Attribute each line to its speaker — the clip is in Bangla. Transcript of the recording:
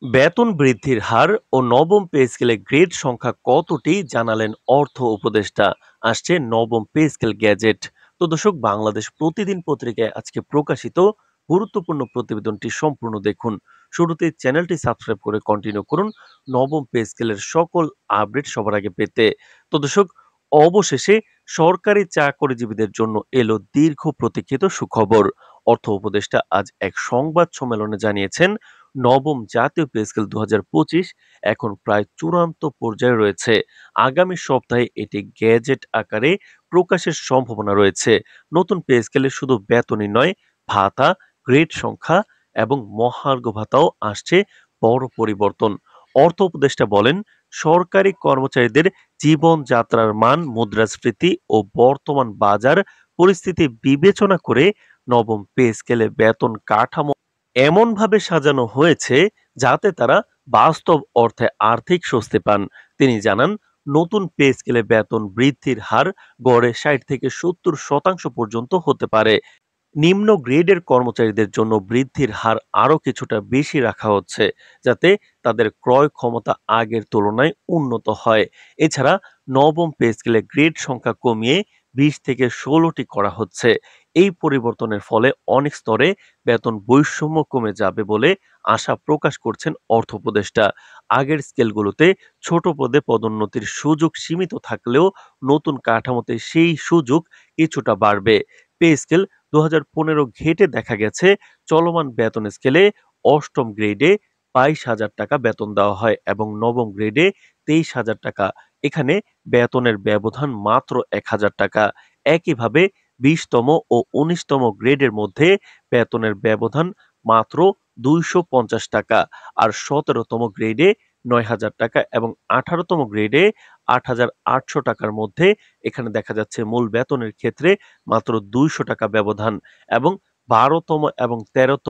Speaker 1: বেতন বৃদ্ধির হার ও নবম পে স্কেলে গ্রেড সংখ্যা কতটি জানালেন অর্থ উপদেষ্টা। আসছে নবম পে স্কেল গ্যাজেট। তো দর্শক, বাংলাদেশ প্রতিদিন পত্রিকায় আজকে প্রকাশিত গুরুত্বপূর্ণ প্রতিবেদনটি সম্পূর্ণ দেখুন। শুরুতে চ্যানেলটি সাবস্ক্রাইব করে কন্টিনিউ করুন নবম পে স্কেলের সকল আপডেট সবার আগে পেতে। তো দর্শক, অবশেষে সরকারি চাকরিজীবীদের জন্য এলো দীর্ঘ প্রতীক্ষিত সুখবর। অর্থ উপদেষ্টা আজ এক সংবাদ সম্মেলনে জানিয়েছেন, নবম জাতীয় পে স্কেল ২০২৫ এখন প্রায় চূড়ান্ত পর্যায়ে রয়েছে। আগামী সপ্তাহে এটি গ্যাজেট আকারে প্রকাশের সম্ভাবনা রয়েছে। নতুন পে স্কেলে শুধু বেতনই নয়, ভাতা, গ্রেড সংখ্যা এবং মহার্ঘ ভাতাও আসছে বড় পরিবর্তন। অর্থ উপদেষ্টা বলেন, সরকারি কর্মচারীদের জীবনযাত্রার মান, মুদ্রাস্ফীতি ও বর্তমান বাজার পরিস্থিতি বিবেচনা করে নবম পে স্কেলে বেতন কাঠামো এমনভাবে সাজানো হয়েছে যাতে তারা বাস্তব অর্থে আর্থিক স্বস্তি পান। তিনি জানান, নতুন পে স্কেলে বেতন বৃদ্ধির হার গড়ে ৬০ থেকে ৭০% পর্যন্ত হতে পারে। নিম্ন গ্রেডের কর্মচারীদের জন্য বৃদ্ধির হার আরও কিছুটা বেশি রাখা হচ্ছে, যাতে তাদের ক্রয় ক্ষমতা আগের তুলনায় উন্নত হয়। এছাড়া নবম পে স্কেলে গ্রেড সংখ্যা কমিয়ে ২০ থেকে ১৬টি করা হচ্ছে। এই পরিবর্তনের ফলে অনেক স্তরে বেতন বৈষম্য কমে যাবে বলে আশা প্রকাশ করছেন অর্থ উপদেষ্টা। আগের স্কেলগুলোতে ছোট পদে পদোন্নতির সুযোগ সীমিত থাকলেও নতুন কাঠামোতে সেই সুযোগ কিছুটা বাড়বে। পে স্কেল ২০১৫ ঘেঁটে দেখা গেছে, চলমান বেতন স্কেলে অষ্টম গ্রেডে ২২,০০০ টাকা বেতন দেওয়া হয় এবং নবম গ্রেডে ২৩,০০০ টাকা। এখানে বেতনের ব্যবধান মাত্র ১,০০০ টাকা। একইভাবে ২০তম ও ১৯তম গ্রেডের মধ্যে বেতনের ব্যবধান মাত্র ২৫০ টাকা। আর ১৭তম গ্রেডে ৯,০০০ টাকা এবং ১৮তম গ্রেডে ৮,৮০০ টাকার মধ্যে এখানে দেখা যাচ্ছে মূল বেতনের ক্ষেত্রে মাত্র ২০০ টাকা ব্যবধান। এবং ১২তম এবং ১৩তম